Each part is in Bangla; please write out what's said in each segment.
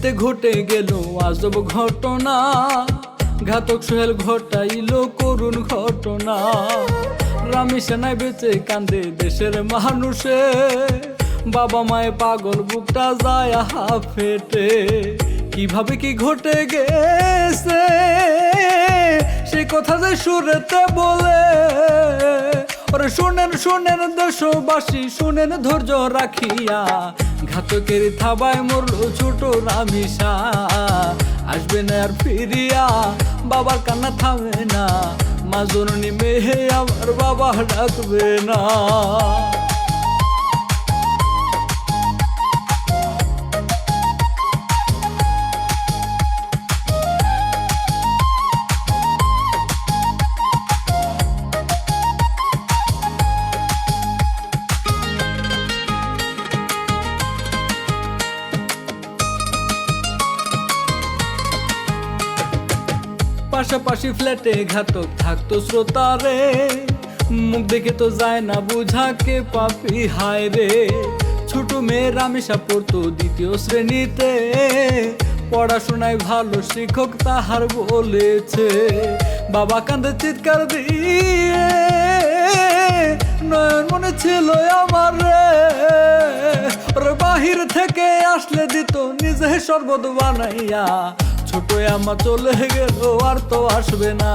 ফ্ল্যাটে ঘটে গেল আজব ঘটনা, ঘাতক সোহেল ঘটাইল করুণ ঘটনা। রামি সেনায় বেঁচে কান্দে দেশের মানুষে, বাবা মায়ে পাগল বুকটা যায় ফেটে। কিভাবে কি ঘটে গেছে সে কথা যে সুরেতে বলে, ওরে শুনেন শুনেন দেশবাসী শুনেন ধৈর্য রাখিয়া, ঘাতকের থাবায় মরলো ছোট রামিসা। আসবে না আর ফিরিয়া, বাবার কান্না থামে না, মা জননী মেহে আমার বাবা ডাকবে না। পাশাপাশি ফ্ল্যাটে ঘাতক থাকতো শ্রোতারে, মুখ দেখে তো যায় না বুঝা কে পাপি হায় রে। ছোট মেয়ে রামিসা পড়তো দ্বিতীয় শ্রেণীতে, পড়াশোনায় ভালো শিক্ষক তাহার বলেছে। বাবা কান্দে চিৎকার দিয়ে, নয়ন মনে ছিল আমার রে, বাহির থেকে আসলে দিত নিজে শরবত বানাইয়া। ছোট আমা চলে গেল আর তো আসবে না,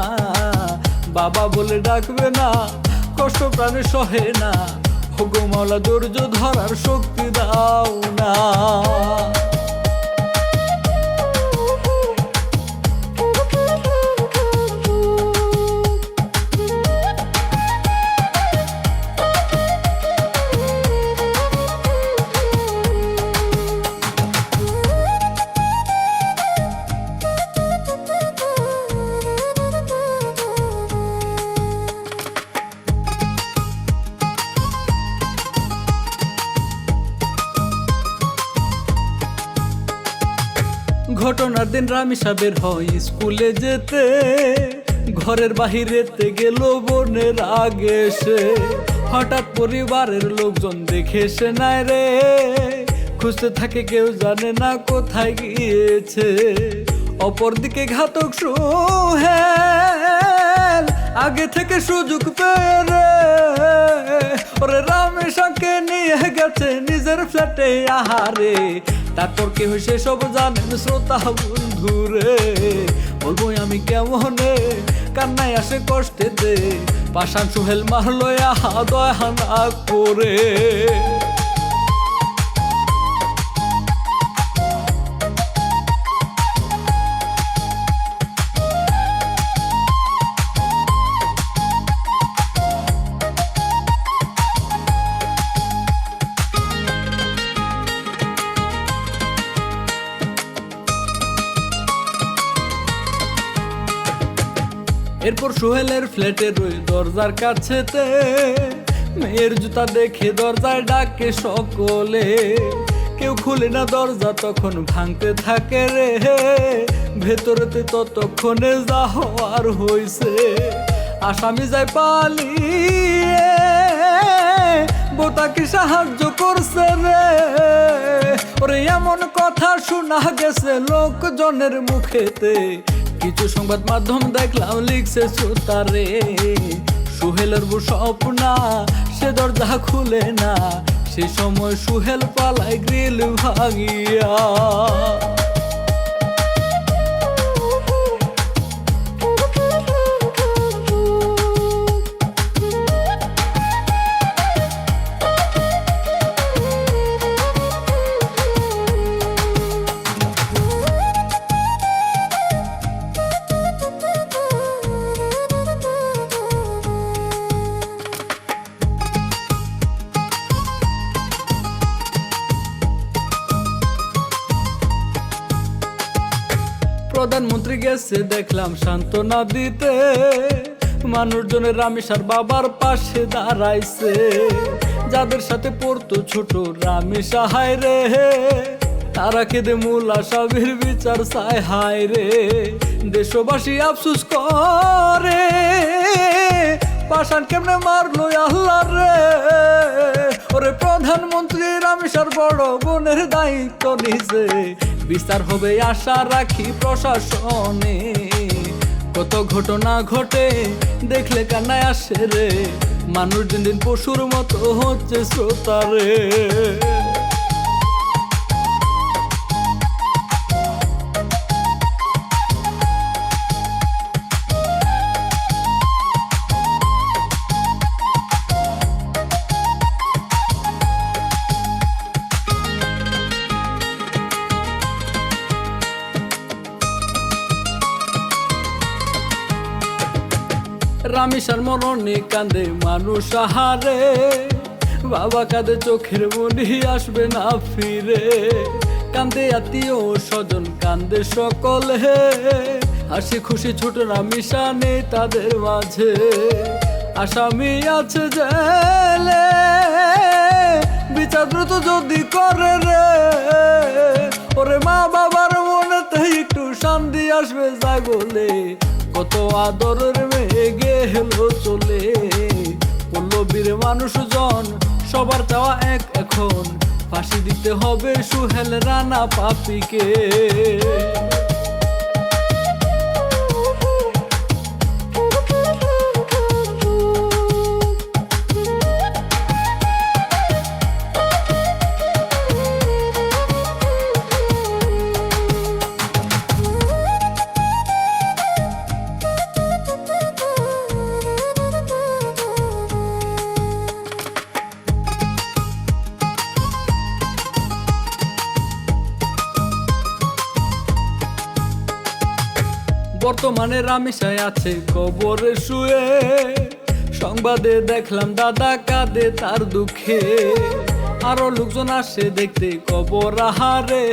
বাবা বলে ডাকবে না, কষ্ট প্রাণে সহে না। ওগো মাওলা ধৈর্য ধরার শক্তি দাও না। ঘটনার দিন রামিসা বের হয় স্কুলে যেতে, ঘরের বাহিরেতে গেল বোনের আগে সে। হঠাৎ পরিবারের লোকজন দেখে সে নাই রে, খুঁজতে থাকে কেউ জানে না কোথায় গিয়েছে। অপরদিকে ঘাতক সোহেল আগে থেকে সুযোগ পেয়ে রে, ওরে রামেশাকে নিয়ে গেছে নিজের ফ্ল্যাটে আহারে। তারপর কি হয়েছে সব জানেন শ্রোতা বন্ধুরে, বলবো আমি কেমনে কান্নায় আসে কষ্টেতে, পাষাণ সোহেল মারলো দয়া না করে। এরপর সোহেলের ফ্ল্যাটের ওই দরজার কাছেতে মেয়ের জুতা দেখে দরজায় ডাকে সকলে, কেউ খুলে না দরজা তখন ভাঙতে থাকে রে, ভেতরেতে ততক্ষণে যা হওয়ার হইছে। আসামি যায় পালিয়ে, বোতাকে সাহায্য করছে রে, ওরে এমন কথা শোনা গেছে লোকজনের মুখেতে। কিছু সংবাদ মাধ্যম দেখলাম লিখছে শ্রোতারে, সোহেলের স্বপ্না সে দরজা খুলে না, সে সময় সোহেল পালায় গ্রিল ভাঙিয়া। প্রধানমন্ত্রী গেছে দেখলাম সান্ত্বনা দিতে, মানুষজনের রামিসার বাবার পাশে দাঁড়াইছে। যাদের সাথে পড়তো ছোট রামিসা হায় রে, তারা কেঁদে মূল আসামির বিচার চায় হায় রে। দেশবাসী আফসোস করে পাষাণ কেমনে মারলো আল্লাহ রে। ওরে প্রধানমন্ত্রী রামেশার বড় বোনের দায়িত্ব নিছে, বিস্তার হবে আশা রাখি প্রশাসনে। কত ঘটনা ঘটে দেখলে কান্নায় আসে রে, মানুষ দিন দিন পশুর মতো হচ্ছে শ্রোতারে। রামেশার মরণে কান্দে মানুষ আহারে, বাবা কাঁদে চোখের মনি আসবে না ফিরে। কান্দে আত্মীয় স্বজন কান্দে সকলে, হাসি খুশি ছোট রামেশা নেই তাদের মাঝে। আসামি আছে জেলে, বিচার দ্রুত যদি করে রে। ওরে মা বাবার মনেতে একটু শান্তি আসবে যাই বলে, কত আদরের মেয়ে গেল চলে। পল্লবীর মানুষজন সবার চাওয়া এক, এখন ফাঁসি দিতে হবে সুহেল রানা পাপিকে। বর্তমানে রামেশায় আছে কবরে শুয়ে, সংবাদে দেখলাম দাদা কাঁদে তার দুঃখে। আরো লোকজন আসে দেখতে কবর আহারে,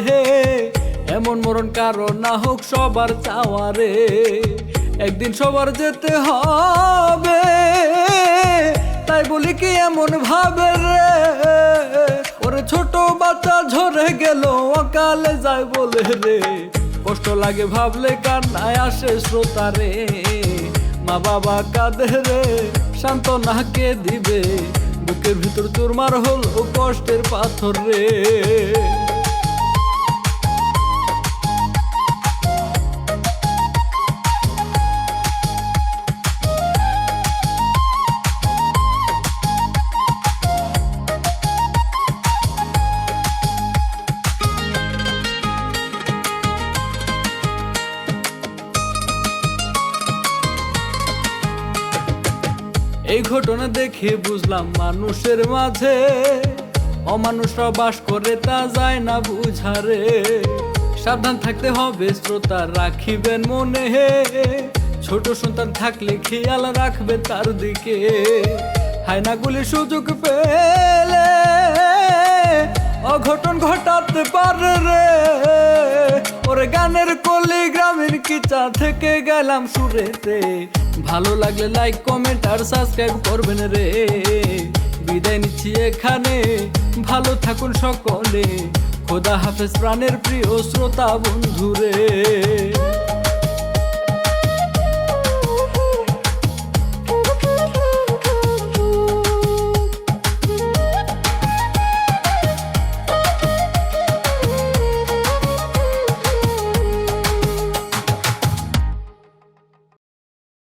এমন মরণ কারো না হোক সবার চাওয়ারে। একদিন সবার যেতে হবে, তাই বলি কি এমন ভাবে রে। ওরে ছোট বাচ্চা ঝরে গেল অকালে যায় বলে রে, কষ্ট লাগে ভাবলে কান্নায় আসে শ্রোতারে। মা বাবা কাঁদে রে, সান্ত্বনা কে দিবে, বুকের ভিতর চুরমার হলো কষ্টের পাথর রে। এই ঘটনা দেখে বুঝলাম মানুষের মাঝে অমানুষরা বাস করে তা যায় না বুঝারে। সাবধান থাকতে হবে শ্রোতা রাখিবেন মনে, ছোট সন্তান থাকলে খেয়াল রাখবে তার দিকে। হায়নাগুলি সুযোগ পেলে অঘটন ঘটাতে পারে রে। ওরে গানের কলি গ্রামের কিচা থেকে গেলাম সুরেতে, ভালো লাগলে লাইক কমেন্ট আর সাবস্ক্রাইব করবেন রে। বিদায় নিচ্ছি এখানে, ভালো থাকুন সকলে। খোদা হাফেজ প্রাণের প্রিয় শ্রোতা বন্ধুরে।